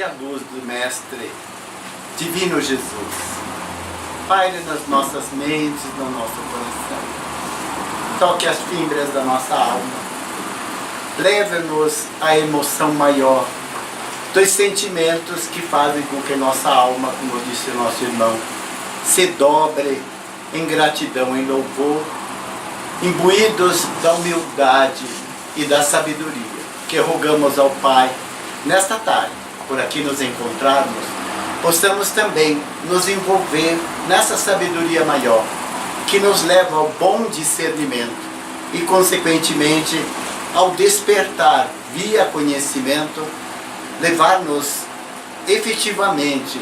e a luz do Mestre Divino Jesus paire nas nossas mentes, no nosso coração. Toque as fibras da nossa alma. Leve-nos à emoção maior dos sentimentos que fazem com que nossa alma, como disse o nosso irmão, se dobre em gratidão, em louvor, imbuídos da humildade e da sabedoria, que rogamos ao Pai, nesta tarde, por aqui nos encontrarmos, possamos também nos envolver nessa sabedoria maior, que nos leva ao bom discernimento e, consequentemente, ao despertar via conhecimento, levar-nos efetivamente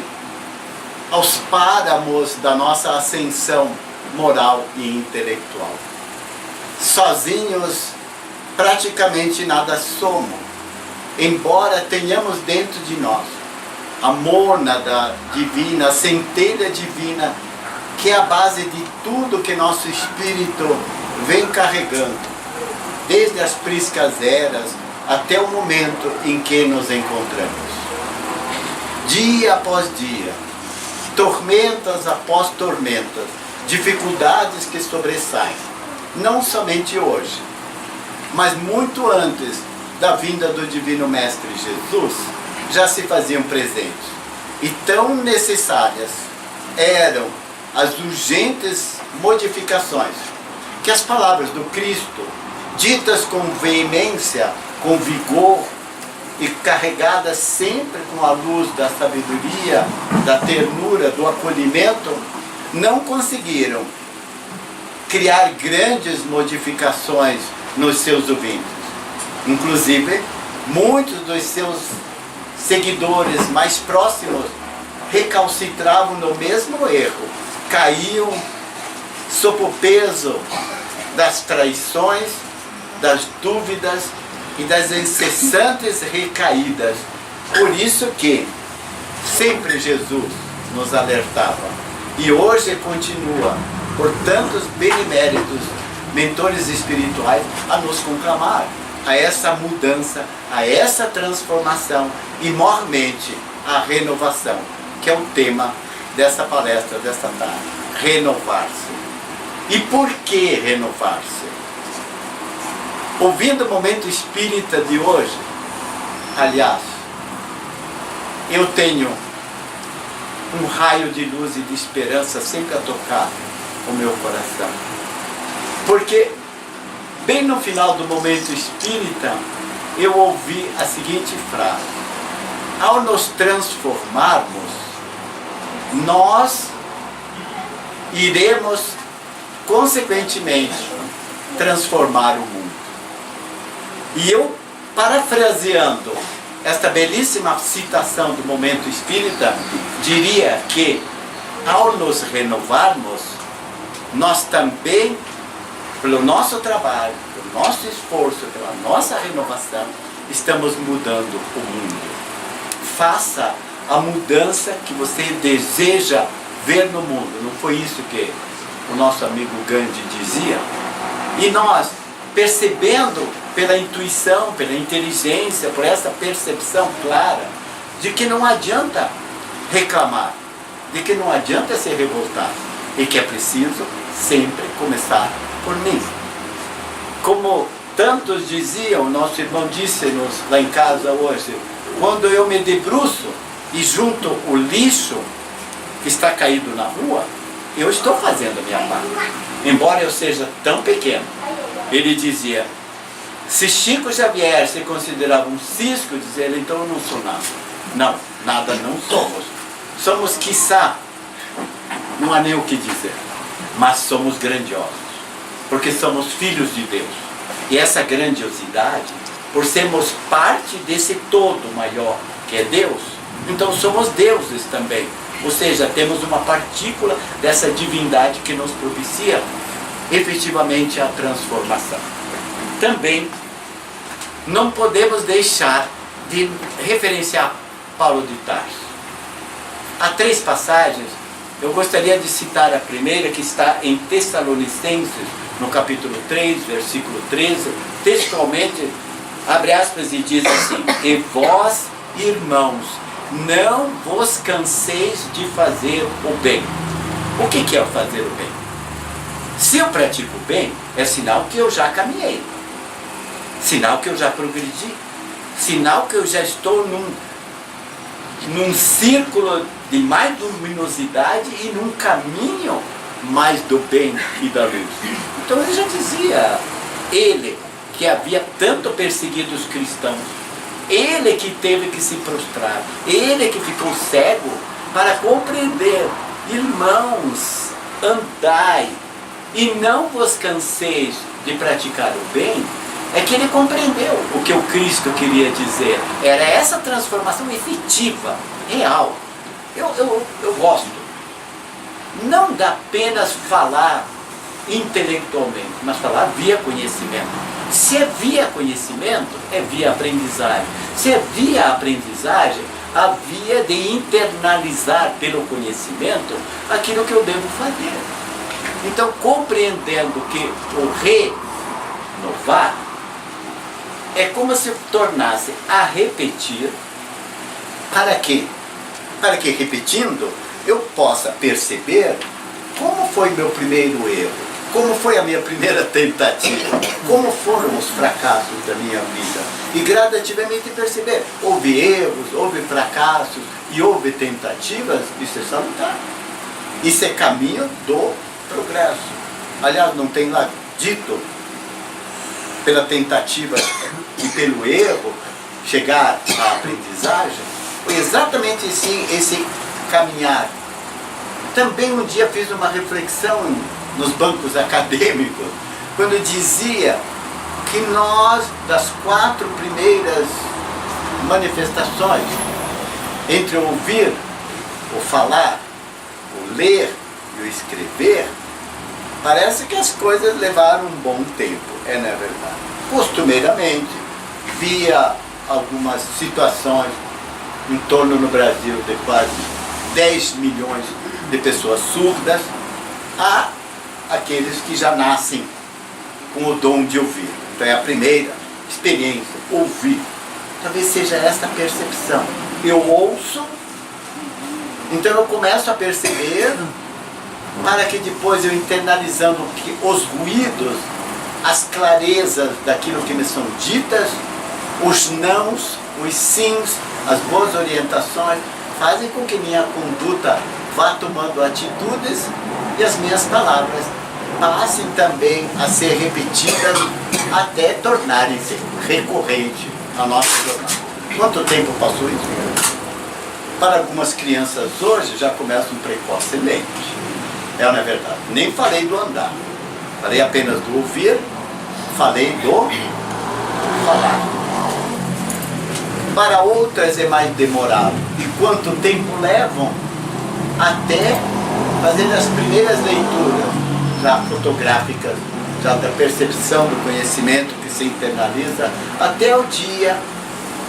aos páramos da nossa ascensão moral e intelectual. Sozinhos, praticamente nada somos, embora tenhamos dentro de nós a mônada divina, a centelha divina, que é a base de tudo que nosso espírito vem carregando, desde as priscas eras até o momento em que nos encontramos. Dia após dia, tormentas após tormentas, dificuldades que sobressaem, não somente hoje, mas muito antes da vinda do Divino Mestre Jesus, já se faziam presentes. E tão necessárias eram as urgentes modificações que as palavras do Cristo, ditas com veemência, com vigor e carregadas sempre com a luz da sabedoria, da ternura, do acolhimento, não conseguiram criar grandes modificações nos seus ouvintes. Inclusive, muitos dos seus seguidores mais próximos recalcitravam no mesmo erro, caíam sob o peso das traições, das dúvidas e das incessantes recaídas. Por isso que sempre Jesus nos alertava, e hoje continua, por tantos beneméritos, mentores espirituais, a nos conclamar a essa mudança, a essa transformação e, mormente, a renovação, que é o tema dessa palestra, dessa tarde. Renovar-se. E por que renovar-se? Ouvindo o momento espírita de hoje, aliás, eu tenho um raio de luz e de esperança sempre a tocar o meu coração. Porque, bem no final do momento espírita, eu ouvi a seguinte frase: ao nos transformarmos, nós iremos, consequentemente, transformar o mundo. E eu, parafraseando esta belíssima citação do momento espírita, diria que, ao nos renovarmos, nós também, pelo nosso trabalho, pelo nosso esforço, pela nossa renovação, estamos mudando o mundo. Faça a mudança que você deseja ver no mundo. Não foi isso que o nosso amigo Gandhi dizia? E nós, percebendo pela intuição, pela inteligência, por essa percepção clara de que não adianta reclamar, de que não adianta se revoltar, e que é preciso sempre começar por mim. Como tantos diziam, nosso irmão disse-nos lá em casa hoje, quando eu me debruço e junto o lixo que está caído na rua, eu estou fazendo a minha parte, embora eu seja tão pequeno. Ele dizia, se Chico Xavier se considerava um cisco, dizia ele, então eu não sou nada. Não, nada não somos. Somos, quiçá, não há nem o que dizer, mas somos grandiosos, porque somos filhos de Deus. E essa grandiosidade, por sermos parte desse todo maior que é Deus, então somos deuses também. Ou seja, temos uma partícula dessa divindade que nos propicia efetivamente a transformação. Também não podemos deixar de referenciar Paulo de Tarso. Há 3 passagens, eu gostaria de citar a primeira, que está em Tessalonicenses, no capítulo 3, versículo 13, textualmente, abre aspas e diz assim: e vós, irmãos, não vos canseis de fazer o bem. O que é o fazer o bem? Se eu pratico o bem, é sinal que eu já caminhei, sinal que eu já progredi, sinal que eu já estou num círculo de mais luminosidade e num caminho mais do bem e da luz. Então ele já dizia, ele que havia tanto perseguido os cristãos, ele que teve que se prostrar, ele que ficou cego para compreender, irmãos, andai e não vos canseis de praticar o bem, é que ele compreendeu o que o Cristo queria dizer. Era essa transformação efetiva, real. Eu gosto. Não dá apenas falar intelectualmente, mas falar via conhecimento. Se é via conhecimento, é via aprendizagem. Se é via aprendizagem, a via de internalizar pelo conhecimento aquilo que eu devo fazer. Então, compreendendo que o renovar é como se tornasse a repetir. Para quê? Para que, repetindo, eu possa perceber como foi meu primeiro erro, como foi a minha primeira tentativa, como foram os fracassos da minha vida. E gradativamente perceber, houve erros, houve fracassos e houve tentativas, isso é salutar. Isso é caminho do progresso. Aliás, não tem lá dito, pela tentativa e pelo erro, chegar à aprendizagem? Foi exatamente esse caminhar. Também um dia fiz uma reflexão nos bancos acadêmicos, quando dizia que nós, das 4 primeiras manifestações, entre o ouvir, o falar, o ler e o escrever, parece que as coisas levaram um bom tempo, não é verdade? Costumeiramente, via algumas situações em torno no Brasil de quase 10 milhões de pessoas surdas, há aqueles que já nascem com o dom de ouvir. Então é a primeira experiência, ouvir. Talvez seja essa a percepção. Eu ouço, então eu começo a perceber, para que depois eu internalizando que os ruídos, as clarezas daquilo que me são ditas, os nãos, os sims, as boas orientações, fazem com que minha conduta vá tomando atitudes e as minhas palavras passem também a ser repetidas até tornarem-se recorrentes na nossa jornada. Quanto tempo passou isso? Para algumas crianças hoje já começam precocemente. Não é verdade? Nem falei do andar. Falei apenas do ouvir, falei do falar. Para outras é mais demorado. E quanto tempo levam até fazer as primeiras leituras, já fotográficas, já da percepção do conhecimento que se internaliza, até o dia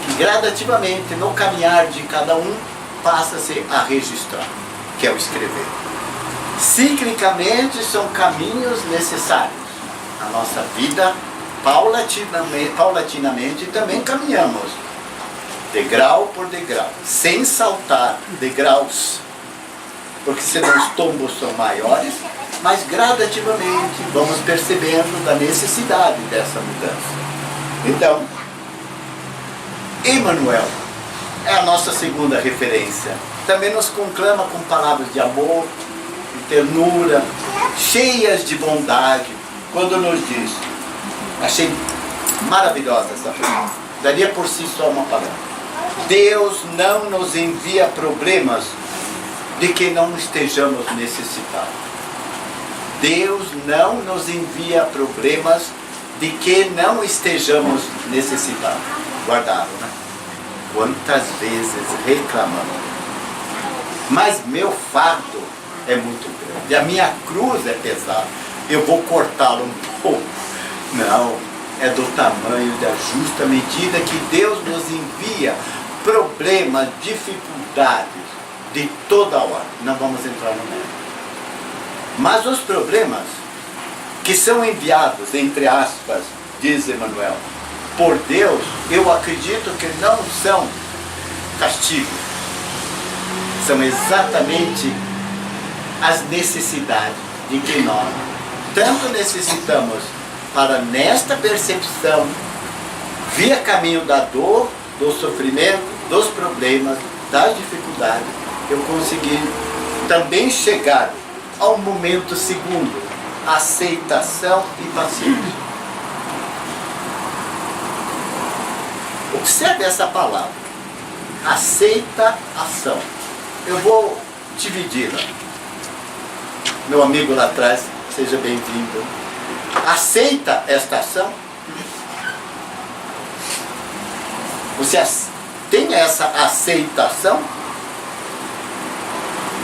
que gradativamente, no caminhar de cada um, passa-se a registrar, que é o escrever. Ciclicamente são caminhos necessários. Na nossa vida, paulatinamente também caminhamos, degrau por degrau, sem saltar degraus, porque senão os tombos são maiores, mas gradativamente vamos percebendo da necessidade dessa mudança. Então, Emmanuel é a nossa segunda referência. Também nos conclama com palavras de amor, de ternura, cheias de bondade, quando nos diz, achei maravilhosa essa frase, daria por si só uma palavra: Deus não nos envia problemas de que não estejamos necessitados. Deus não nos envia problemas de que não estejamos necessitados. Guardaram, né? Quantas vezes reclamamos. Mas meu fardo é muito grande. A minha cruz é pesada. Eu vou cortá-lo um pouco. Não, é do tamanho da justa medida que Deus nos envia problemas, dificuldades de toda hora. Não vamos entrar no mérito. Mas os problemas que são enviados, entre aspas, diz Emmanuel, por Deus, eu acredito que não são castigo, são exatamente as necessidades de que nós tanto necessitamos para, nesta percepção, via caminho da dor, do sofrimento, dos problemas, das dificuldades, eu conseguir também chegar ao momento segundo, aceitação e paciência. Observe essa palavra, aceitação. Eu vou dividi-la. Meu amigo lá atrás, seja bem-vindo. Aceita esta ação? Você tem essa aceitação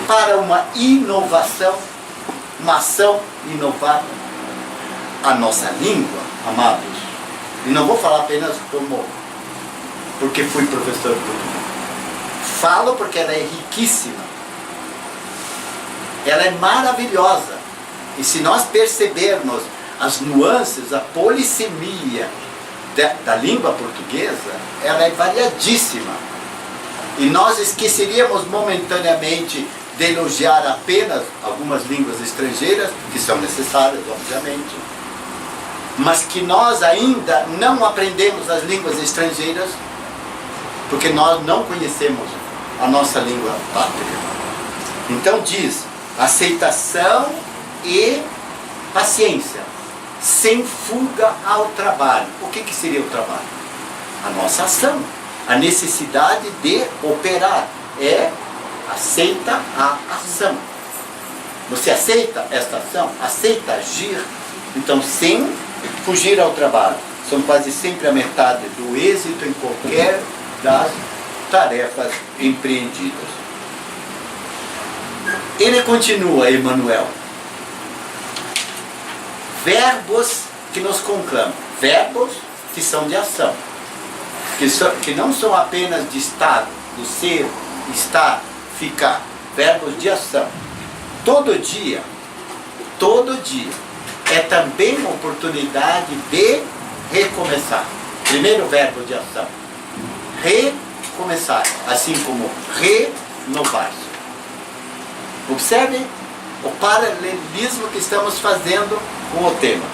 para uma inovação, uma ação inovada? A nossa língua, amados, e não vou falar apenas porque fui professor de português. Falo porque ela é riquíssima. Ela é maravilhosa. E se nós percebermos as nuances, a polissemia da língua portuguesa, ela é variadíssima. E nós esqueceríamos momentaneamente de elogiar apenas algumas línguas estrangeiras, que são necessárias, obviamente, mas que nós ainda não aprendemos as línguas estrangeiras, porque nós não conhecemos a nossa língua pátria. Então diz, aceitação e paciência, sem fuga ao trabalho. O que seria o trabalho? A nossa ação, a necessidade de operar. Aceita a ação. Você aceita esta ação? Aceita agir? Então, sem fugir ao trabalho. São quase sempre a metade do êxito em qualquer das tarefas empreendidas. Ele continua, Emmanuel. Verbos que nos conclamam. Verbos que são de ação. Que não são apenas de estado, do ser, estar, ficar. Verbos de ação. Todo dia é também uma oportunidade de recomeçar. Primeiro verbo de ação. Recomeçar, assim como renovar-se. Observe o paralelismo que estamos fazendo com o tema.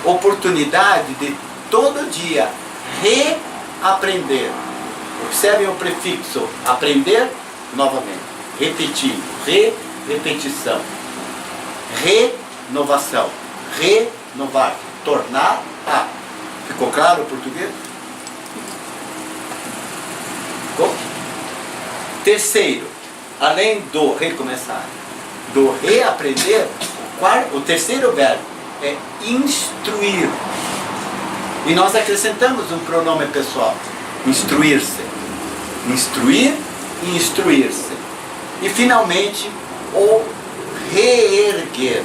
Oportunidade de todo dia reaprender. Observem o prefixo aprender novamente, repetindo, repetição, renovação, renovar, tornar a. Ficou claro o português? Ficou? Terceiro, além do recomeçar, do reaprender, o terceiro verbo é instruir. E nós acrescentamos um pronome pessoal, instruir-se. Instruir e instruir-se. E finalmente, o reerguer.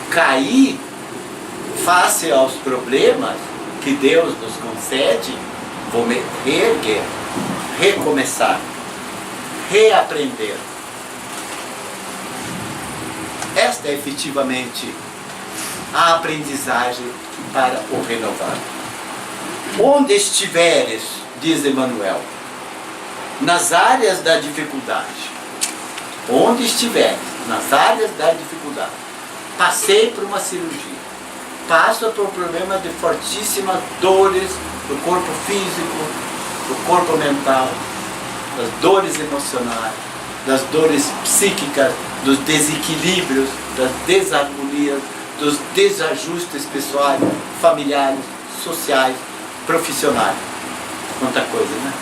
Cair face aos problemas que Deus nos concede, vou me reerguer, recomeçar, reaprender. Esta é efetivamente a aprendizagem para o renovar. Onde estiveres, diz Emmanuel, nas áreas da dificuldade, onde estiveres, nas áreas da dificuldade, passei por uma cirurgia, passo por problemas de fortíssimas dores do corpo físico, do corpo mental, das dores emocionais, das dores psíquicas, dos desequilíbrios, das desarmonias, dos desajustes pessoais, familiares, sociais, profissionais. Quanta coisa, né?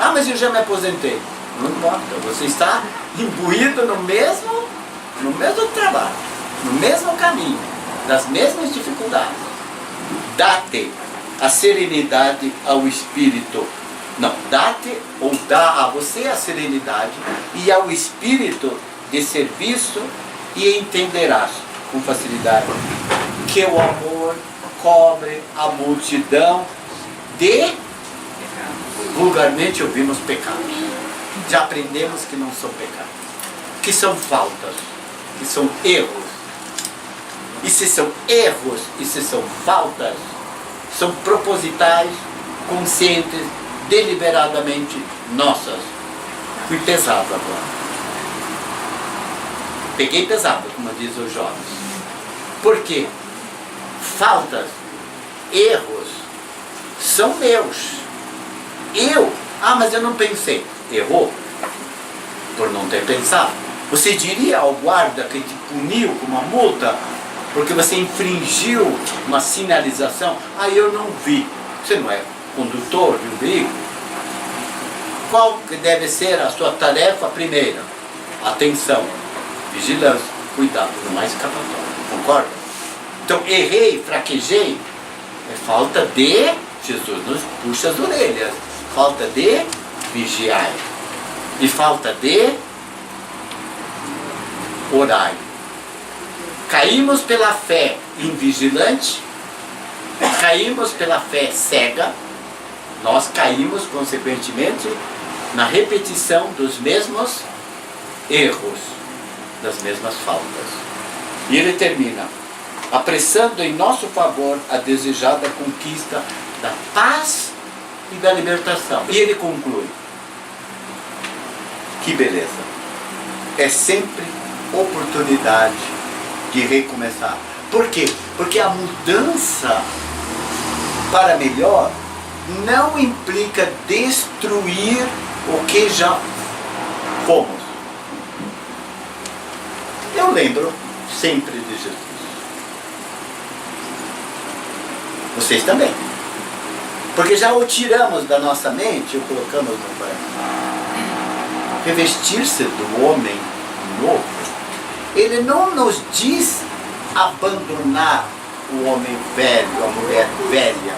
Ah, mas eu já me aposentei. Não importa, você está imbuído no mesmo trabalho, no mesmo caminho, das mesmas dificuldades. Dá-te a serenidade ao espírito. Não, dá-te ou dá a você a serenidade e ao espírito de serviço e entenderás com facilidade que o amor cobre a multidão de, vulgarmente ouvimos, pecados. Já aprendemos que não são pecados, que são faltas, que são erros. E se são erros e se são faltas, são propositais, conscientes, deliberadamente nossas. Fui pesado agora. Peguei pesado, como diz os jovens. Por quê? Faltas, erros, são meus. Mas eu não pensei. Errou por não ter pensado. Você diria ao guarda que te puniu com uma multa porque você infringiu uma sinalização? Eu não vi. Você não é condutor de um veículo? Qual que deve ser a sua tarefa primeira? Atenção, vigilância, cuidado, não há escapatória. Concorda? Então, errei, fraquejei, é falta de... Jesus nos puxa as orelhas. Falta de vigiar. E falta de orar. Caímos pela fé invigilante, caímos pela fé cega, nós caímos, consequentemente, na repetição dos mesmos erros, das mesmas faltas. E ele termina, apressando em nosso favor a desejada conquista da paz e da libertação. E ele conclui, que beleza, é sempre oportunidade de recomeçar. Por quê? Porque a mudança para melhor não implica destruir o que já fomos. Eu lembro sempre de Jesus. Vocês também. Porque já o tiramos da nossa mente e o colocamos no coração. Revestir-se do homem novo, ele não nos diz abandonar o homem velho, a mulher velha.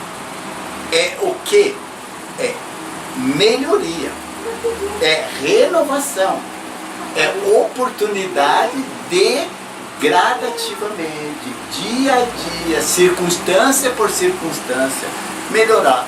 É o que? É melhoria, é renovação, é oportunidade de gradativamente, dia a dia, circunstância por circunstância, melhorar.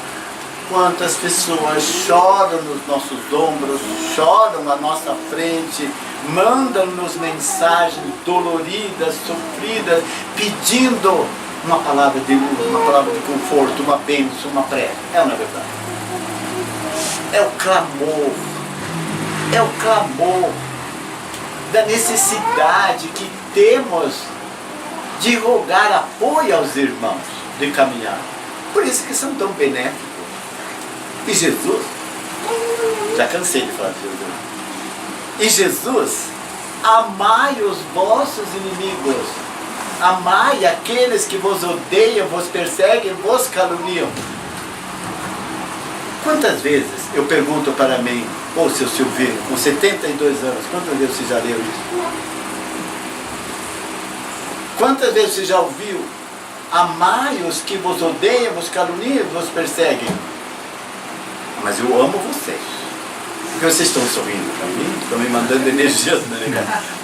Quantas pessoas choram nos nossos ombros, choram à nossa frente, mandam-nos mensagens doloridas, sofridas, pedindo uma palavra de luz, uma palavra de conforto, uma bênção, uma prece. É ou não é verdade? É o clamor da necessidade que temos de rogar apoio aos irmãos, de caminhar. Por isso que são tão benéficos. E Jesus, já cansei de falar de Jesus. E Jesus, amai os vossos inimigos, amai aqueles que vos odeiam, vos perseguem, vos caluniam. Quantas vezes eu pergunto para mim, seu Silvino, com 72 anos, quantas vezes você já leu isso? Quantas vezes você já ouviu? Amai os que vos odeiam, vos caluniam, vos perseguem. Mas eu amo vocês. Porque vocês estão sorrindo para mim, estão me mandando energias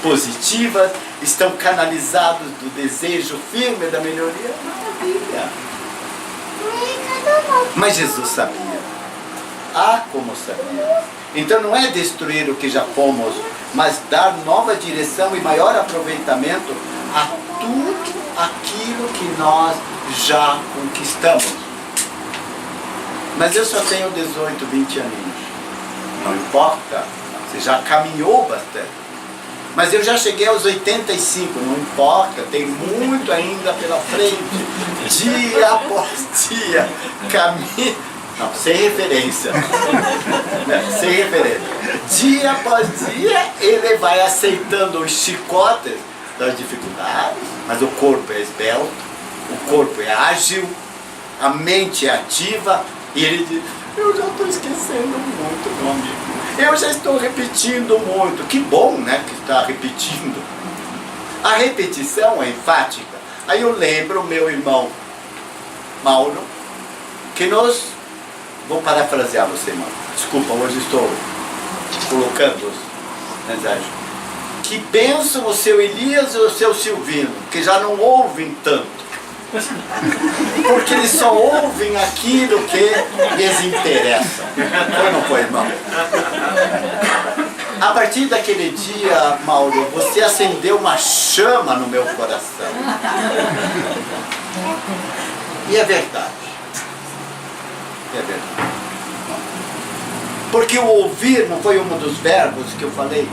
positivas, estão canalizados do desejo firme da melhoria. Maravilha. Mas Jesus sabia. Como sabia. Então não é destruir o que já fomos, mas dar nova direção e maior aproveitamento a tudo aquilo que nós já conquistamos. Mas eu só tenho 18, 20 aninhos. Não importa, você já caminhou bastante. Mas eu já cheguei aos 85, não importa, tem muito ainda pela frente. Dia após dia, caminho. Não, sem referência. Sem referência. Dia após dia, ele vai aceitando os chicotes das dificuldades, mas o corpo é esbelto, o corpo é ágil, a mente é ativa. E ele diz, eu já estou esquecendo muito, meu amigo. Eu já estou repetindo muito. Que bom, né, que está repetindo. A repetição é enfática. Aí eu lembro meu irmão Mauro, que nos... Vou parafrasear você, irmão. Desculpa, hoje estou colocando os mensagens. Que bênção o seu Elias e o seu Silvino, que já não ouvem tanto. Porque eles só ouvem aquilo que lhes interessa. Foi, não foi, irmão? A partir daquele dia, Mauro, você acendeu uma chama no meu coração. E é verdade. É verdade. Porque o ouvir não foi um dos verbos que eu falei?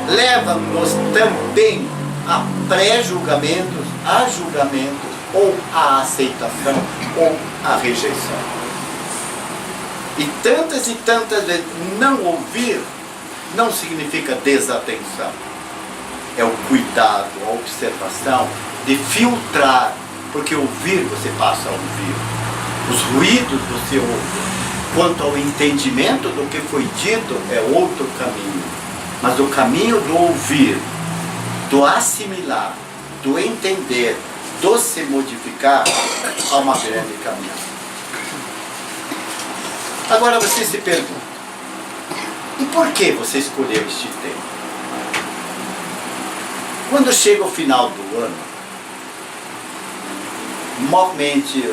Leva-nos também a pré-julgamentos, a julgamentos, ou a aceitação, ou a rejeição. E tantas vezes não ouvir não significa desatenção. É o cuidado, a observação de filtrar, porque ouvir você passa a ouvir. Os ruídos você ouve. Quanto ao entendimento do que foi dito, é outro caminho. Mas o caminho do ouvir, do assimilar, do entender, do se modificar, há uma grande caminhada. Agora você se pergunta, e por que você escolheu este tema? Quando chega o final do ano, normalmente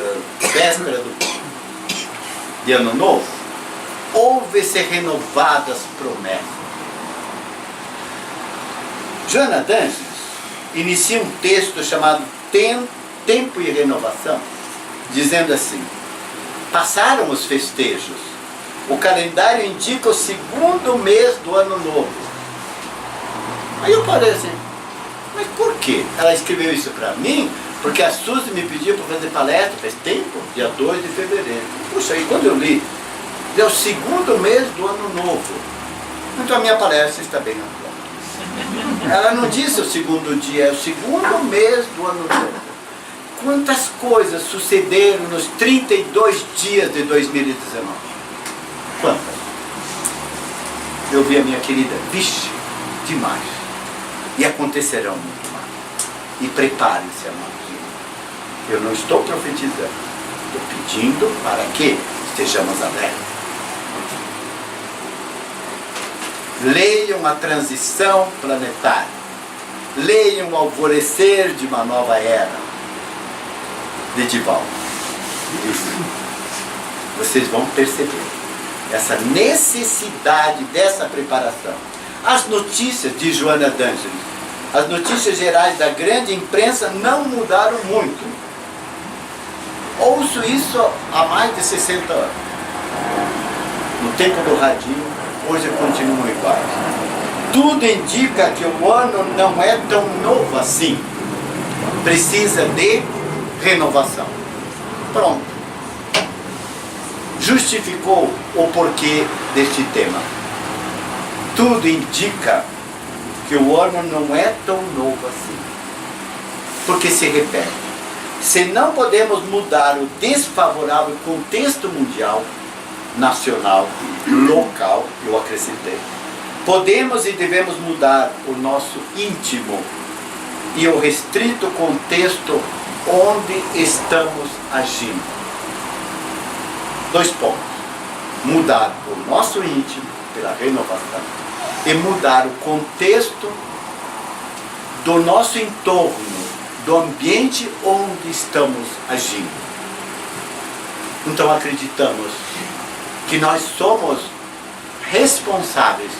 véspera de ano novo, houve-se renovadas promessas. Joana d'Anjos inicia um texto chamado Tempo e Renovação, dizendo assim: passaram os festejos, o calendário indica o segundo mês do ano novo. Aí eu parei assim, mas por quê? Ela escreveu isso para mim porque a Suzy me pediu para fazer palestra, faz tempo, dia 2 de fevereiro. Puxa, e quando eu li, é o segundo mês do ano novo. Então a minha palestra está bem atual. Ela não disse o segundo dia, é o segundo mês do ano novo. Quantas coisas sucederam nos 32 dias de 2019? Quantas? Eu vi a minha querida, vixe, demais. E acontecerão muito mais. E prepare-se, amados. Eu não estou profetizando. Estou pedindo para que estejamos alertas. Leiam a transição planetária. Leiam o alvorecer de uma nova era. De Divaldo. Vocês vão perceber essa necessidade dessa preparação. As notícias de Joana d'Anjos, as notícias gerais da grande imprensa não mudaram muito. Ouço isso há mais de 60 anos. No tempo do radinho, hoje continuam iguais. Tudo indica que o ano não é tão novo assim. Precisa de renovação. Pronto. Justificou o porquê deste tema. Tudo indica que o ano não é tão novo assim. Porque se repete. Se não podemos mudar o desfavorável contexto mundial, nacional, local, eu acrescentei, podemos e devemos mudar o nosso íntimo e o restrito contexto onde estamos agindo. 2 pontos. Mudar o nosso íntimo pela renovação e mudar o contexto do nosso entorno, do ambiente onde estamos agindo. Então acreditamos que nós somos responsáveis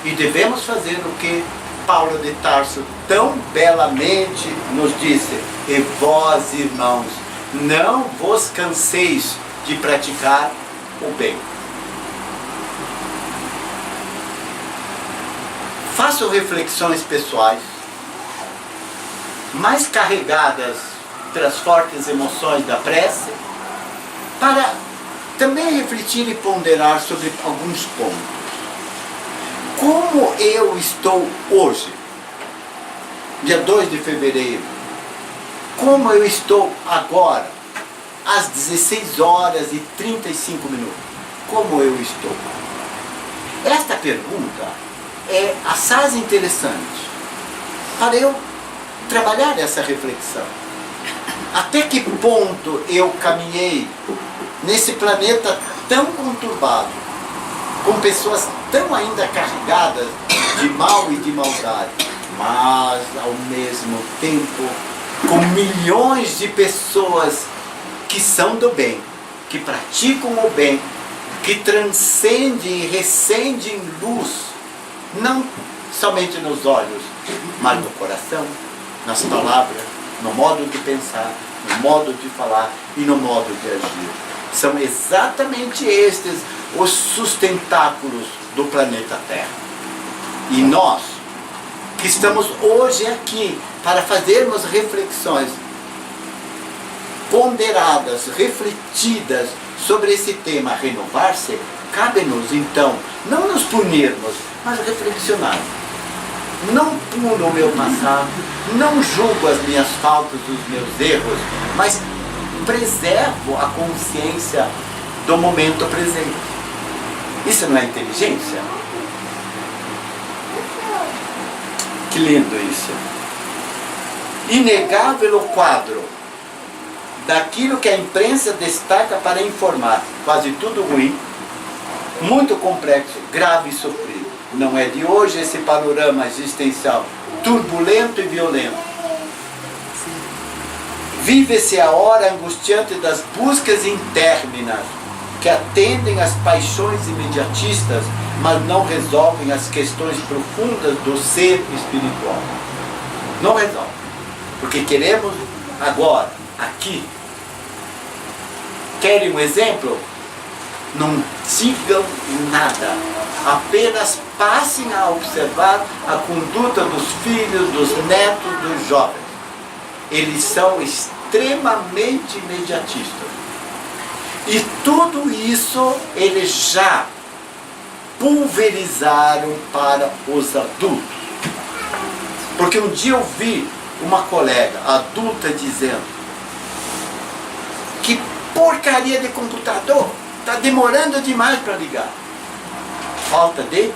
e devemos fazer o que Paulo de Tarso tão belamente nos disse: e vós, irmãos, não vos canseis de praticar o bem. Faço reflexões pessoais, mais carregadas pelas fortes emoções da prece, para também refletir e ponderar sobre alguns pontos. Como eu estou hoje, dia 2 de fevereiro, como eu estou agora, às 16 horas e 35 minutos, como eu estou? Esta pergunta é assaz interessante para eu trabalhar essa reflexão. Até que ponto eu caminhei nesse planeta tão conturbado, com pessoas tão ainda carregadas de mal e de maldade, mas ao mesmo tempo com milhões de pessoas que são do bem, que praticam o bem, que transcendem e recendem luz, não somente nos olhos, mas no coração, nas palavras, no modo de pensar, no modo de falar e no modo de agir. São exatamente estes os sustentáculos do planeta Terra. E nós, que estamos hoje aqui para fazermos reflexões ponderadas, refletidas sobre esse tema renovar-se, cabe-nos então não nos punirmos, mas reflexionar. Não puno o meu passado, não julgo as minhas faltas, os meus erros, mas preservo a consciência do momento presente. Isso não é inteligência? Que lindo isso! Inegável o quadro daquilo que a imprensa destaca para informar, quase tudo ruim, muito complexo, grave e sofrido. Não é de hoje esse panorama existencial turbulento e violento. Vive-se a hora angustiante das buscas interminas que atendem às paixões imediatistas, mas não resolvem as questões profundas do ser espiritual. Não resolvem, porque queremos agora, aqui. Querem um exemplo? Não digam nada, apenas passem a observar a conduta dos filhos, dos netos, dos jovens. Eles são extremamente imediatistas. E tudo isso eles já pulverizaram para os adultos. Porque um dia eu vi uma colega adulta dizendo: que porcaria de computador! Está demorando demais para ligar. Falta de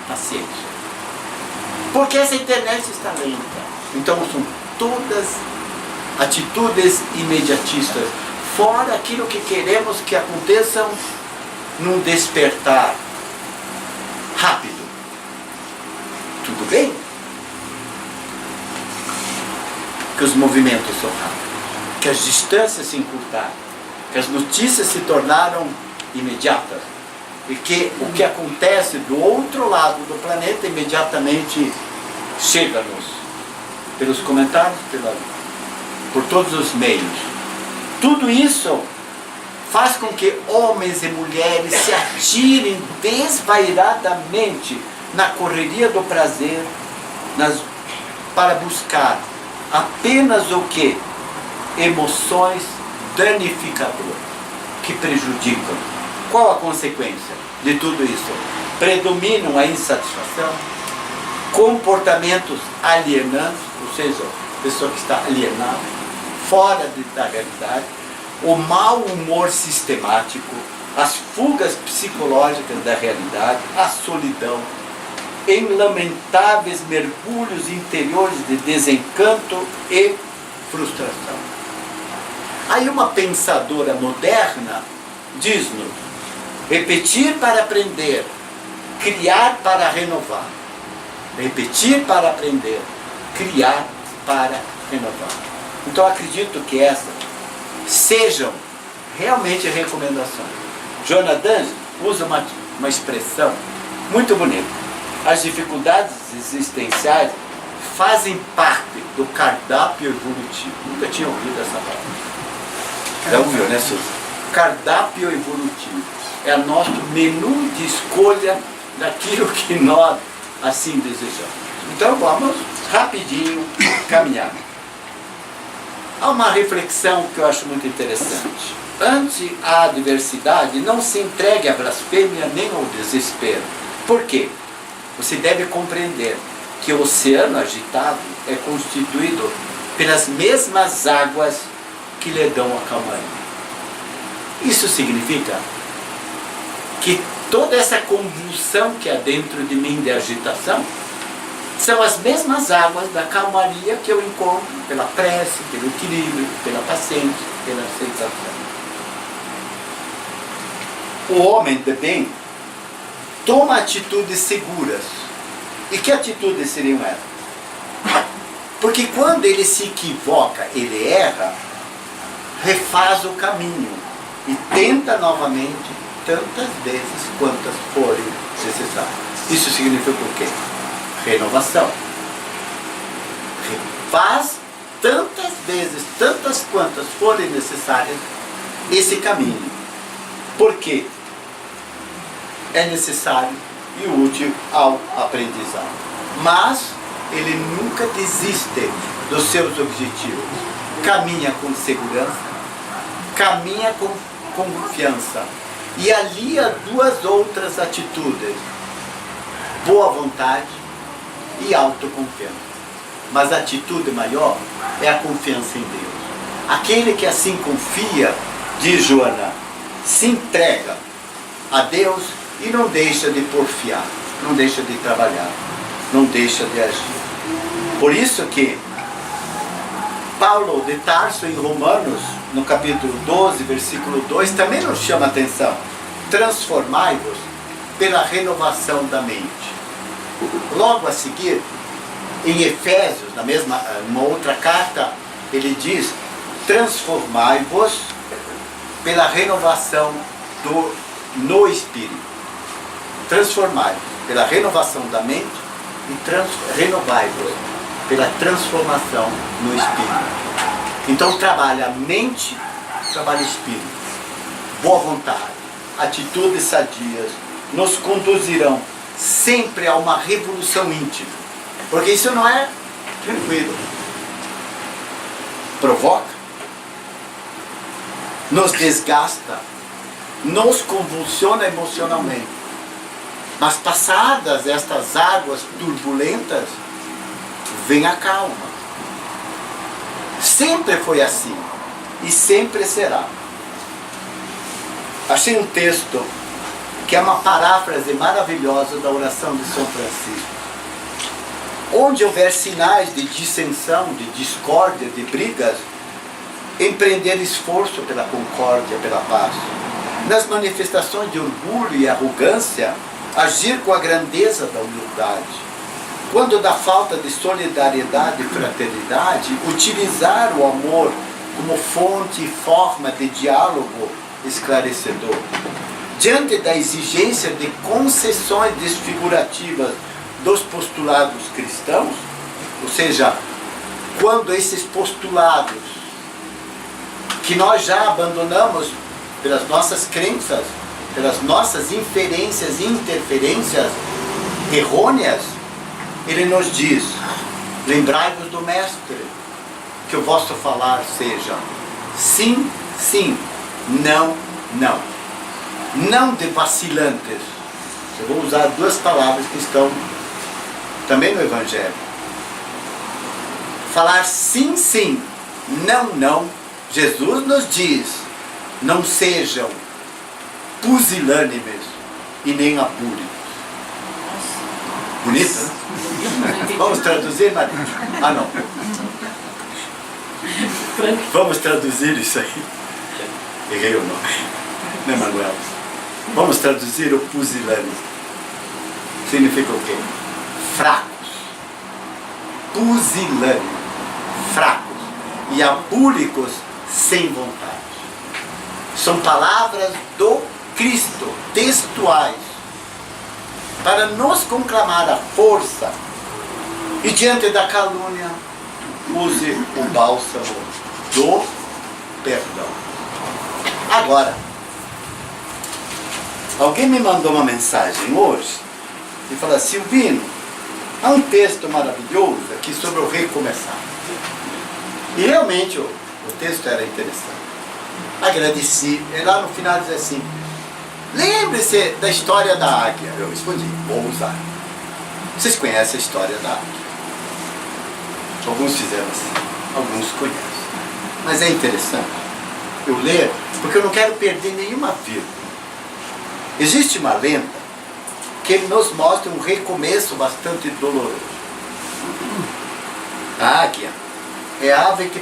paciência. Porque essa internet está lenta. Então são todas atitudes imediatistas. Fora aquilo que queremos que aconteçam num despertar rápido. Tudo bem? Que os movimentos são rápidos. Que as distâncias se encurtaram. Que as notícias se tornaram imediatas, e que o que acontece do outro lado do planeta imediatamente chega-nos pelos comentários, por todos os meios. Tudo isso faz com que homens e mulheres se atirem desvairadamente na correria do prazer, para buscar apenas o que? Emoções danificadoras, que prejudicam. Qual a consequência de tudo isso? Predominam a insatisfação, comportamentos alienantes, ou seja, a pessoa que está alienada, fora da realidade, o mau humor sistemático, as fugas psicológicas da realidade, a solidão, em lamentáveis mergulhos interiores de desencanto e frustração. Aí uma pensadora moderna diz-nos: repetir para aprender, criar para renovar. Repetir para aprender, criar para renovar. Então acredito que essas sejam realmente recomendações. Jonathan usa uma expressão muito bonita. As dificuldades existenciais fazem parte do cardápio evolutivo. Nunca tinha ouvido essa palavra. Já ouviu, né, Suzy? Cardápio evolutivo. É o nosso menu de escolha daquilo que nós assim desejamos. Então vamos rapidinho caminhar. Há uma reflexão que eu acho muito interessante. Ante a adversidade, não se entregue à blasfêmia nem ao desespero. Por quê? Você deve compreender que o oceano agitado é constituído pelas mesmas águas que lhe dão a calmaria. Isso significa que toda essa convulsão que há dentro de mim de agitação são as mesmas águas da calmaria que eu encontro pela prece, pelo equilíbrio, pela paciência, pela aceitação. O homem de bem toma atitudes seguras. E que atitudes seriam essas? Porque quando ele se equivoca, ele erra, refaz o caminho e tenta novamente tantas vezes quantas forem necessárias. Isso significa o quê? Renovação. Refaz tantas vezes, tantas quantas forem necessárias esse caminho. Porque é necessário e útil ao aprendizado. Mas ele nunca desiste dos seus objetivos. Caminha com segurança, caminha com confiança e alia duas outras atitudes: boa vontade e autoconfiança. Mas a atitude maior é a confiança em Deus. Aquele que assim confia, diz Joana, se entrega a Deus e não deixa de porfiar, não deixa de trabalhar, não deixa de agir. Por isso que Paulo de Tarso, em Romanos, no capítulo 12, versículo 2, também nos chama a atenção: transformai-vos pela renovação da mente. Logo a seguir, em Efésios, numa outra carta, ele diz: transformai-vos pela renovação no Espírito. Transformai-vos pela renovação da mente e renovai-vos pela transformação no Espírito. Então trabalha a mente, trabalha o Espírito. Boa vontade, atitudes sadias nos conduzirão sempre a uma revolução íntima. Porque isso não é tranquilo. Provoca, nos desgasta, nos convulsiona emocionalmente. Mas passadas estas águas turbulentas, vem a calma. Sempre foi assim e sempre será. Achei um texto que é uma paráfrase maravilhosa da oração de São Francisco. Onde houver sinais de dissensão, de discórdia, de brigas, empreender esforço pela concórdia, pela paz. Nas manifestações de orgulho e arrogância, agir com a grandeza da humildade. Quando da falta de solidariedade e fraternidade, utilizar o amor como fonte e forma de diálogo esclarecedor. Diante da exigência de concessões desfigurativas dos postulados cristãos, ou seja, quando esses postulados que nós já abandonamos pelas nossas crenças, pelas nossas inferências e interferências errôneas, ele nos diz: lembrai-vos do Mestre, que o vosso falar seja sim, sim, não, não. Não de vacilantes. Eu vou usar duas palavras que estão também no Evangelho. Falar sim, sim, não, não. Jesus nos diz: não sejam pusilânimes e nem abúlicos. Bonita, né? Vamos traduzir, Maria? Ah, não. Vamos traduzir isso aí. Errei o nome. Né, Manuel? Vamos traduzir o pusilânime. Significa o quê? Fracos. Pusilânime. Fracos. E abúlicos, sem vontade. São palavras do Cristo, textuais, para nos conclamar a força. E diante da calúnia, use o bálsamo do perdão. Agora, alguém me mandou uma mensagem hoje e falou: Silvino, há um texto maravilhoso aqui sobre o recomeçar. E realmente o texto era interessante. Agradeci, e lá no final diz assim: lembre-se da história da águia. Eu respondi: vou usar. Vocês conhecem a história da águia? Alguns fizeram assim, alguns conhecem. Mas é interessante eu ler, porque eu não quero perder nenhuma vírgula. Existe uma lenda que nos mostra um recomeço bastante doloroso. A águia é a ave que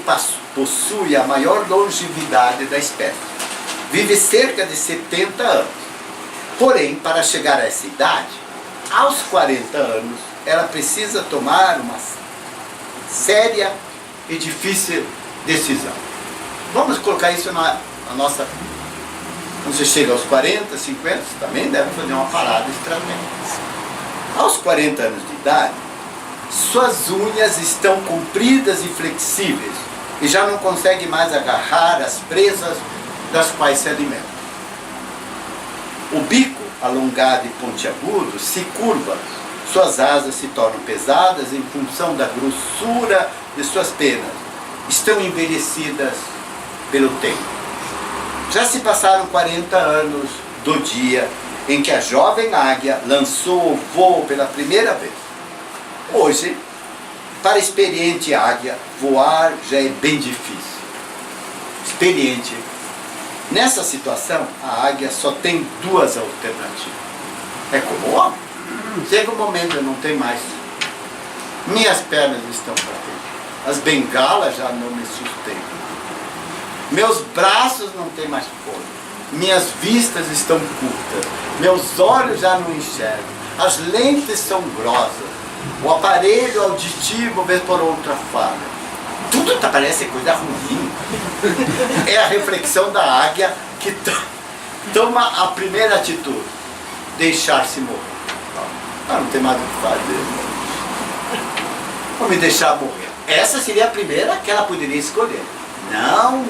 possui a maior longevidade da espécie. Vive cerca de 70 anos. Porém, para chegar a essa idade, aos 40 anos, ela precisa tomar uma séria e difícil decisão. Vamos colocar isso na nossa... Quando você chega aos 40, 50, você também deve fazer uma parada estratégica. Aos 40 anos de idade, suas unhas estão compridas e flexíveis e já não consegue mais agarrar as presas das quais se alimenta. O bico, alongado e pontiagudo, se curva. Suas asas se tornam pesadas em função da grossura de suas penas. Estão envelhecidas pelo tempo. Já se passaram 40 anos do dia em que a jovem águia lançou o voo pela primeira vez. Hoje, para a experiente águia, voar já é bem difícil. Experiente. Nessa situação, a águia só tem duas alternativas. É como o homem. Chega um momento, eu não tenho mais. Minhas pernas estão batendo. As bengalas já não me sustentam. Meus braços não têm mais força. Minhas vistas estão curtas. Meus olhos já não enxergam. As lentes são grossas. O aparelho auditivo vez por outra falha. Tudo parece coisa ruim. É a reflexão da águia que toma a primeira atitude. Deixar-se morrer. Não tem mais o que fazer. Vou me deixar morrer. Essa seria a primeira que ela poderia escolher. Não.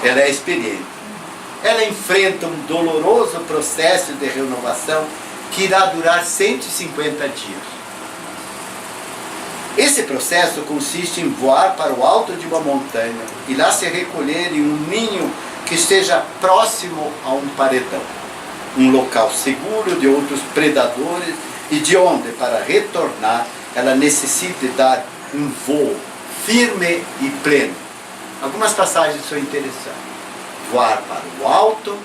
Ela é experiente. Ela enfrenta um doloroso processo de renovação que irá durar 150 dias. Esse processo consiste em voar para o alto de uma montanha e lá se recolher em um ninho que esteja próximo a um paredão, um local seguro de outros predadores e de onde, para retornar, ela necessite dar um voo firme e pleno. Algumas passagens são interessantes. Voar para o alto,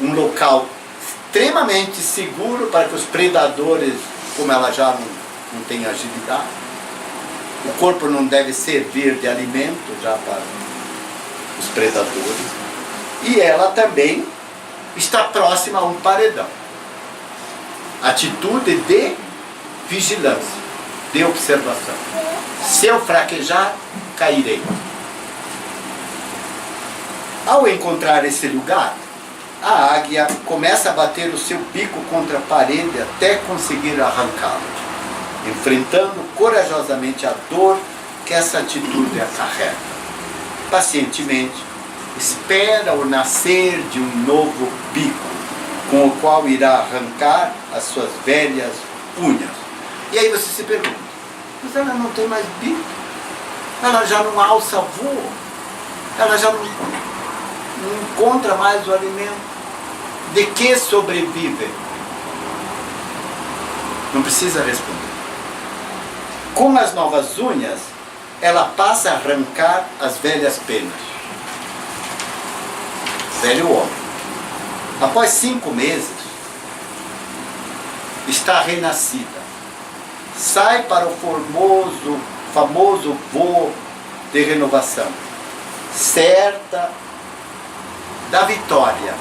um local extremamente seguro para que os predadores, como ela já não tem agilidade, o corpo não deve servir de alimento já para os predadores, e ela também está próxima a um paredão. Atitude de vigilância, de observação. Se eu fraquejar, cairei. Ao encontrar esse lugar, a águia começa a bater o seu bico contra a parede até conseguir arrancá-lo, enfrentando corajosamente a dor que essa atitude acarreta. Pacientemente, espera o nascer de um novo bico, com o qual irá arrancar as suas velhas unhas. E aí você se pergunta, mas ela não tem mais bico? Ela já não alça voo? Ela já não encontra mais o alimento? De que sobrevive? Não precisa responder. Com as novas unhas, ela passa a arrancar as velhas penas. Velho homem. Após 5 meses, está renascida. Sai para o famoso voo de renovação, certa da vitória,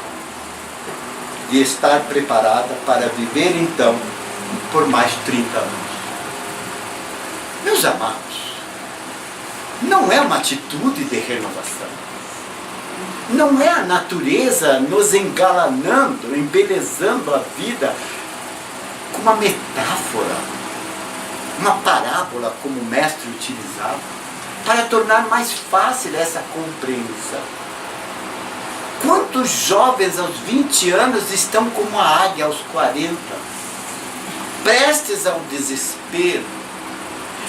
de estar preparada para viver então por mais 30 anos. Meus amados, não é uma atitude de renovação. Não é a natureza nos engalanando, embelezando a vida com uma metáfora, uma parábola como o mestre utilizava, para tornar mais fácil essa compreensão. Quantos jovens aos 20 anos estão como a águia aos 40, prestes ao desespero,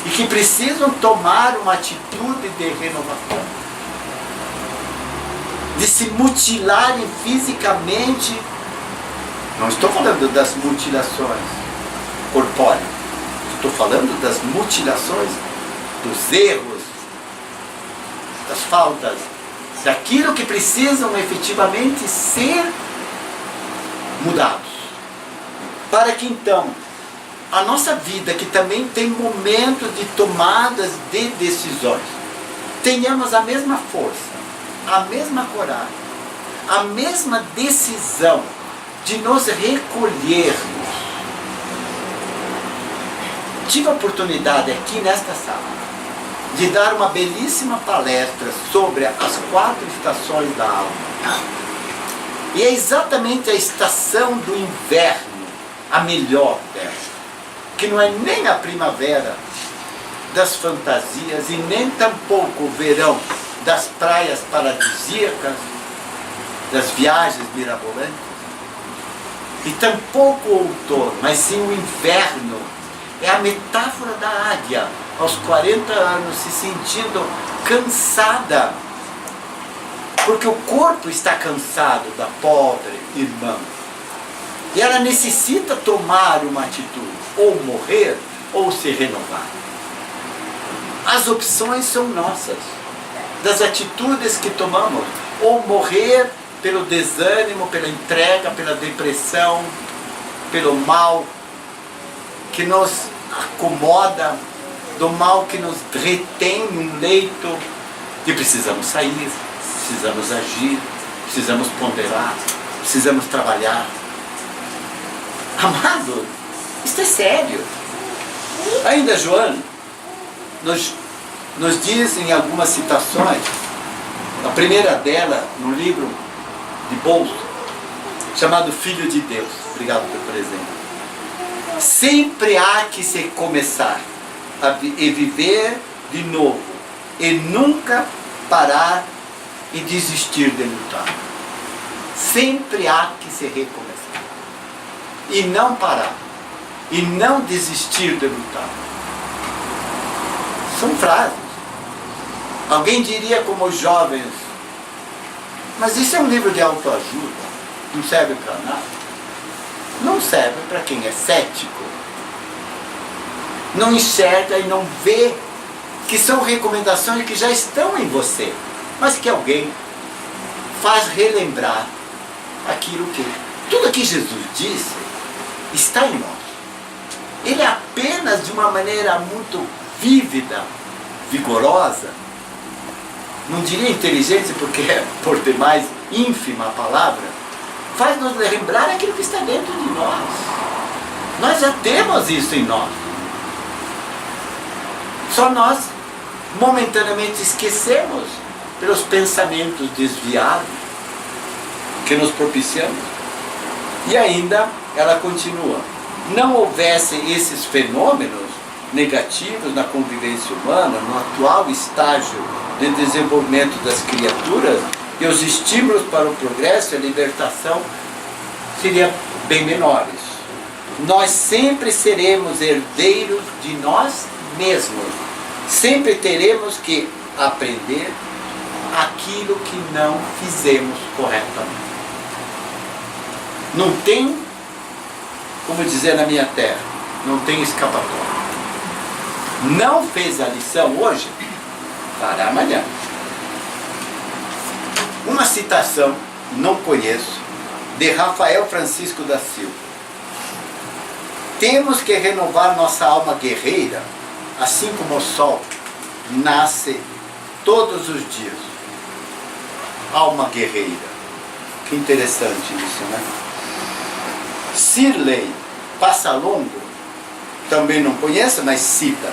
e que precisam tomar uma atitude de renovação, de se mutilarem fisicamente. Não estou falando das mutilações corpóreas, estou falando das mutilações, dos erros, das faltas, daquilo que precisam efetivamente ser mudados, para que então a nossa vida, que também tem momentos de tomadas de decisões, tenhamos a mesma força, a mesma coragem, a mesma decisão de nos recolhermos. Tive a oportunidade aqui nesta sala de dar uma belíssima palestra sobre as 4 estações da alma. E é exatamente a estação do inverno, a melhor dela, que não é nem a primavera das fantasias e nem tampouco o verão das praias paradisíacas, das viagens mirabolantes. E tampouco o outono, mas sim o inverno. É a metáfora da águia, aos 40 anos, se sentindo cansada. Porque o corpo está cansado da pobre irmã. E ela necessita tomar uma atitude, ou morrer, ou se renovar. As opções são nossas, das atitudes que tomamos, ou morrer pelo desânimo, pela entrega, pela depressão, pelo mal que nos acomoda, do mal que nos retém num leito, e precisamos sair, precisamos agir, precisamos ponderar, precisamos trabalhar. Amado, isto é sério. Ainda Joana nos diz em algumas citações, a primeira dela, no livro de bolso, chamado Filho de Deus. Obrigado pelo presente. Sempre há que se começar e viver de novo, e nunca parar e desistir de lutar. Sempre há que se recomeçar e não parar e não desistir de lutar. São frases. Alguém diria como os jovens: mas isso é um livro de autoajuda, não serve para nada. Não serve para quem é cético, não enxerga e não vê que são recomendações que já estão em você, mas que alguém faz relembrar aquilo que... Tudo que Jesus disse está em nós. Ele apenas, de uma maneira muito vívida, vigorosa, não diria inteligente porque é por demais ínfima a palavra, faz nos lembrar aquilo que está dentro de nós. Nós já temos isso em nós. Só nós momentaneamente esquecemos pelos pensamentos desviados que nos propiciamos. E ainda ela continua: não houvesse esses fenômenos negativos na convivência humana, no atual estágio de desenvolvimento das criaturas, e os estímulos para o progresso e a libertação seriam bem menores. Nós sempre seremos herdeiros de nós mesmos. Sempre teremos que aprender aquilo que não fizemos corretamente. Não tem, como dizer na minha terra, não tem escapatória. Não fez a lição hoje, fará amanhã. Uma citação, não conheço, de Rafael Francisco da Silva. Temos que renovar nossa alma guerreira, assim como o sol nasce todos os dias. Alma guerreira. Que interessante isso, né? Shirley Passalongo, também não conheço, mas cita: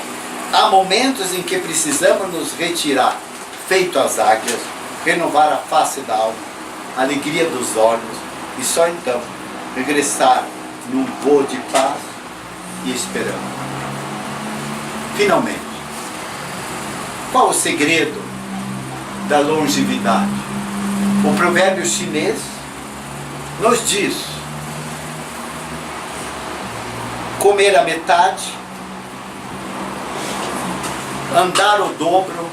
há momentos em que precisamos nos retirar, feito as águias, renovar a face da alma, a alegria dos olhos, e só então regressar num voo de paz e esperança. Finalmente, qual o segredo da longevidade? O provérbio chinês nos diz: comer a metade, andar o dobro,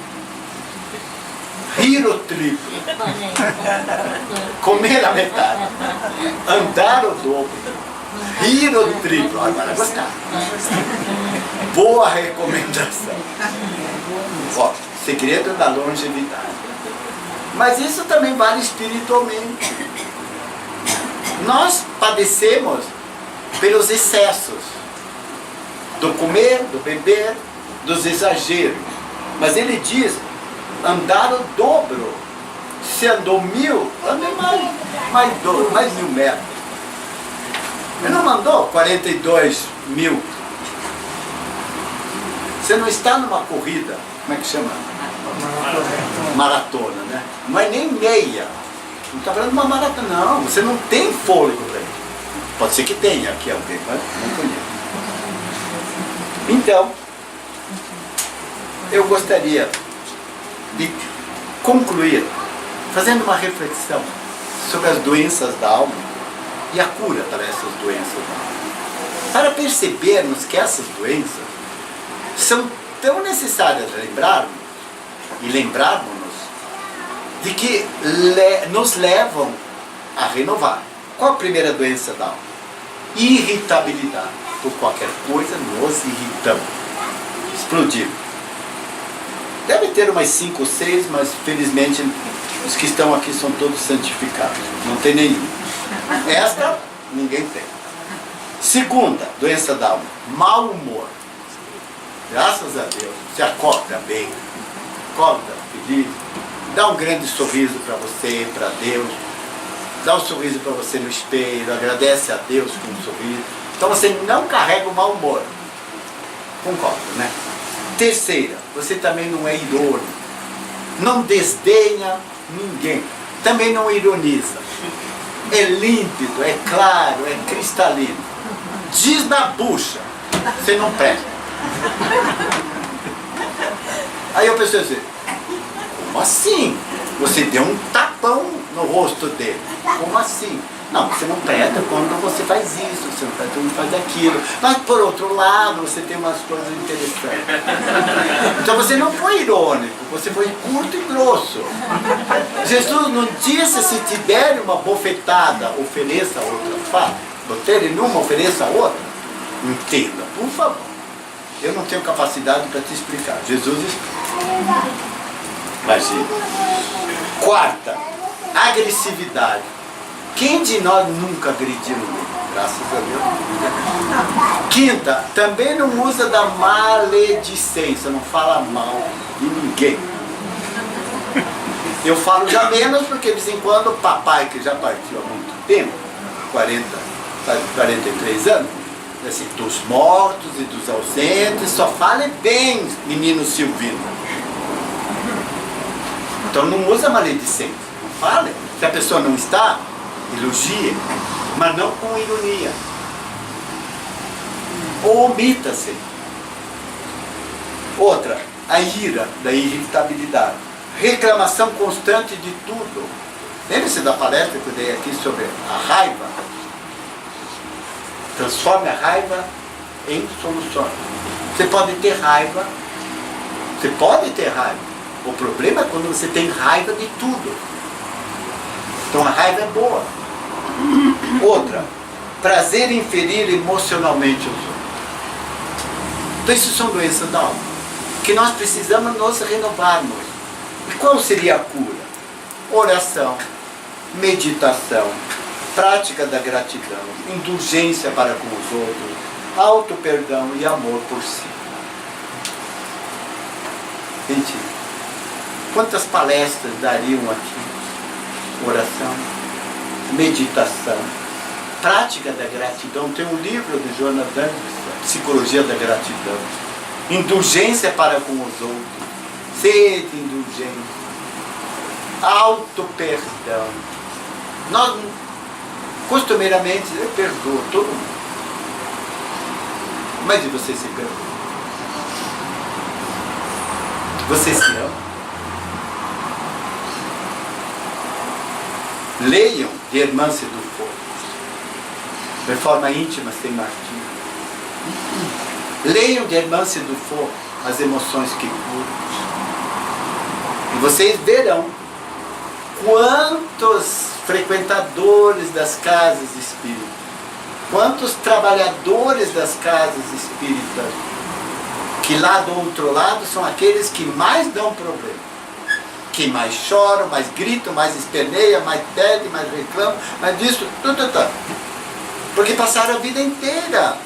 rir o triplo. Comer a metade, andar o dobro, rir o triplo. Agora gostar. Boa recomendação. Ó, segredo da longevidade. Mas isso também vale espiritualmente. Nós padecemos pelos excessos do comer, do beber, dos exageros. Mas ele diz: andar o dobro. Se andou 1000, ande mais 1000 metros. Ele não mandou 42 mil. Você não está numa corrida, como é que chama? Maratona, né? Não é nem meia. Não está falando de uma maratona, não. Você não tem fôlego para isso. Pode ser que tenha aqui alguém, mas não conheço. Então, eu gostaria de concluir fazendo uma reflexão sobre as doenças da alma e a cura para essas doenças da alma. Para percebermos que essas doenças são tão necessárias lembrarmos de que nos levam a renovar. Qual a primeira doença da alma? Irritabilidade. Por qualquer coisa nos irritamos. Explodimos. Deve ter umas 5 ou 6, mas felizmente os que estão aqui são todos santificados. Não tem nenhum. Esta, ninguém tem. Segunda doença da alma, mau humor. Graças a Deus, você acorda bem, acorda feliz, dá um grande sorriso para você, para Deus, dá um sorriso para você no espelho, agradece a Deus com um sorriso. Então você não carrega o mau humor. Concordo, né? Terceira, você também não é irônico, não desdenha ninguém, também não ironiza. É límpido, é claro, é cristalino. Diz na bucha, você não presta. Aí eu pensei assim, como assim? Você deu um tapão no rosto dele. Como assim? Não, você não presta quando você faz isso, você não presta quando faz aquilo. Mas por outro lado, você tem umas coisas interessantes. Então você não foi irônico, você foi curto e grosso. Jesus não disse, se te der uma bofetada, ofereça outra face. Botar em uma, ofereça outra. Entenda, por favor. Eu não tenho capacidade para te explicar. Jesus explica. Imagina. Quarta, agressividade. Quem de nós nunca agrediu ninguém? Graças a Deus. Quinta, também não usa da maledicência, não fala mal de ninguém. Eu falo já menos porque de vez em quando o papai, que já partiu há muito tempo, 43 anos, assim, dos mortos e dos ausentes, só fale bem, menino Silvino. Então não usa maledicência, não fale. Se a pessoa não está, elogie, mas não com ironia. Ou omita-se. Outra, a ira, da irritabilidade. Reclamação constante de tudo. Lembre-se da palestra que eu dei aqui sobre a raiva. Transforme a raiva em soluções. Você pode ter raiva. O problema é quando você tem raiva de tudo. Então a raiva é boa. Outra, prazer em ferir emocionalmente os outros. Então isso são doenças da alma, que nós precisamos nos renovarmos. E qual seria a cura? Oração, meditação, prática da gratidão, indulgência para com os outros, auto-perdão e amor por si. Gente, quantas palestras dariam aqui? Oração, meditação, prática da gratidão. Tem um livro do Jonathan, Psicologia da Gratidão. Indulgência para com os outros, sede indulgente, auto-perdão. Nós, costumeiramente, eu perdoo todo mundo. Mas e você se perdoa? Você se ama? Leiam de Hermance Dufour, Reforma Íntima sem Martinho. Leiam de Hermance Dufour As Emoções que Curam. E vocês verão quantos frequentadores das casas espíritas, quantos trabalhadores das casas espíritas, que lá do outro lado são aqueles que mais dão problema. Que mais choram, mais gritam, mais esperneiam, mais pedem, mais reclamam, mais disso, tudo. Porque passaram a vida inteira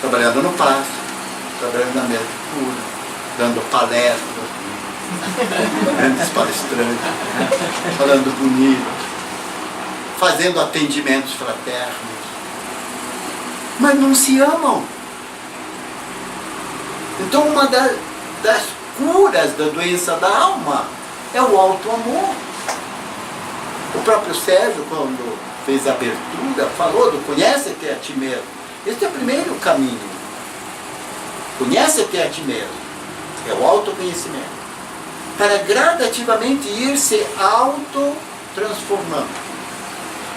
trabalhando no pasto, trabalhando na mesa de cura, dando palestras, grandes palestrantes, falando bonito, fazendo atendimentos fraternos, mas não se amam. Então uma das curas da doença da alma é o auto-amor. O próprio Sérgio, quando fez a abertura, falou do conhece-te a ti mesmo. Esse é o primeiro caminho. Conhece-te a ti mesmo. É o autoconhecimento. para gradativamente ir se auto-transformando,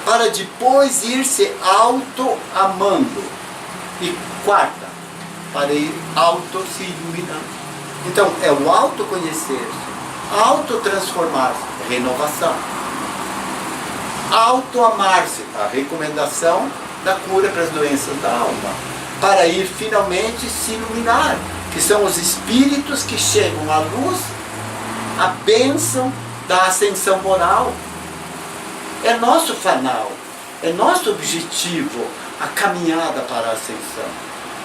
para depois ir se auto-amando. E quarta, para ir auto-se iluminando. Então, é o autoconhecer-se, auto-transformar-se, renovação. Auto-amar-se, a recomendação da cura para as doenças da alma, para ir finalmente se iluminar, que são os espíritos que chegam à luz, a bênção da ascensão moral. É nosso fanal, é nosso objetivo a caminhada para a ascensão.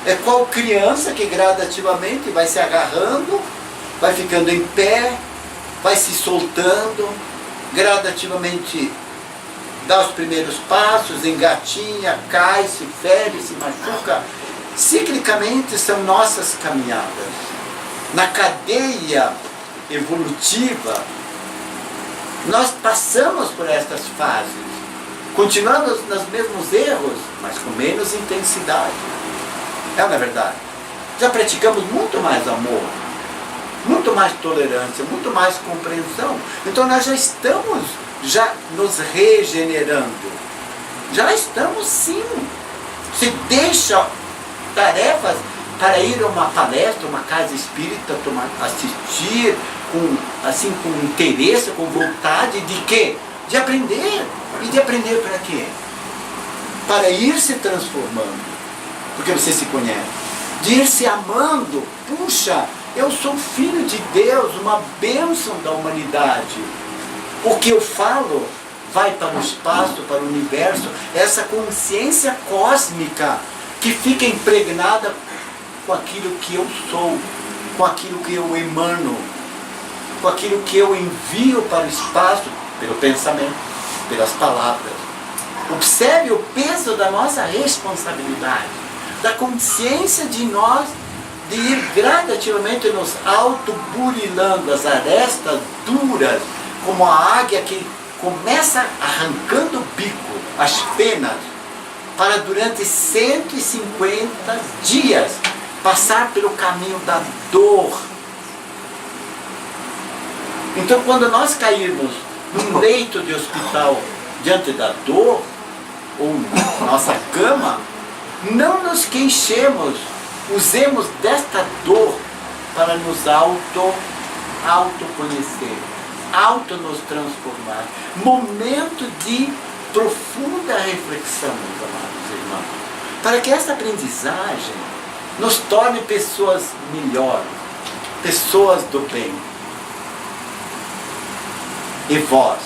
É qual criança que gradativamente vai se agarrando, vai ficando em pé, vai se soltando, gradativamente dá os primeiros passos, engatinha, cai, se fere, se machuca. Ciclicamente são nossas caminhadas. Na cadeia evolutiva, nós passamos por estas fases. Continuamos nos mesmos erros, mas com menos intensidade. É, na verdade. Já praticamos muito mais amor, muito mais tolerância, muito mais compreensão. Então nós já estamos nos regenerando. Já estamos sim. Se deixa tarefas para ir a uma palestra, uma casa espírita, assistir com interesse, com vontade de quê? De aprender. E de aprender para quê? Para ir se transformando. Porque você se conhece. De ir se amando. Puxa, eu sou filho de Deus, uma bênção da humanidade. O que eu falo vai para o espaço, para o universo. Essa consciência cósmica que fica impregnada com aquilo que eu sou, com aquilo que eu emano, com aquilo que eu envio para o espaço, pelo pensamento, pelas palavras. Observe o peso da nossa responsabilidade, da consciência de nós, de ir gradativamente nos autoburilando as arestas duras, como a águia que começa arrancando o bico, as penas, para durante 150 dias passar pelo caminho da dor. Então, quando nós cairmos num leito de hospital diante da dor, ou na nossa cama, não nos queixemos, usemos desta dor para nos autoconhecer, nos transformar. Momento de profunda reflexão, meus amados irmãos, para que essa aprendizagem nos torne pessoas melhores, pessoas do bem. E vós,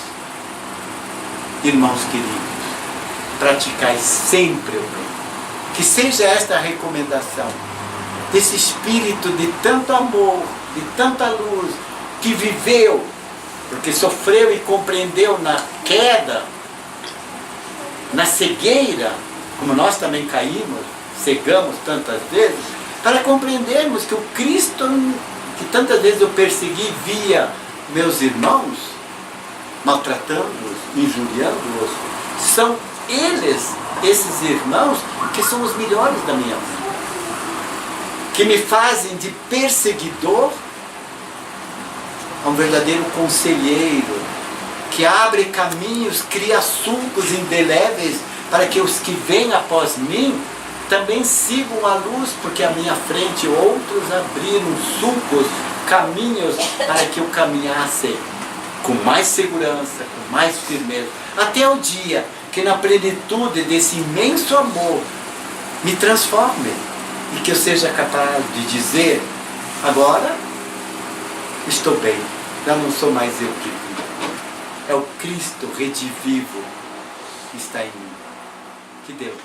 irmãos queridos, praticai sempre o bem. Que seja esta a recomendação desse espírito de tanto amor, de tanta luz, que viveu, porque sofreu e compreendeu na queda, na cegueira, como nós também caímos, cegamos tantas vezes, para compreendermos que o Cristo, que tantas vezes eu persegui, via meus irmãos, maltratando-os, injuriando-os, são eles, esses irmãos, que são os melhores da minha vida, que me fazem de perseguidor a um verdadeiro conselheiro, que abre caminhos, cria sulcos indeléveis para que os que vêm após mim também sigam a luz, porque à minha frente outros abriram sulcos, caminhos para que eu caminhasse com mais segurança, com mais firmeza, até o dia que na plenitude desse imenso amor me transforme e que eu seja capaz de dizer: agora estou bem, já não sou mais eu que vivo, é o Cristo redivivo que está em mim. Que Deus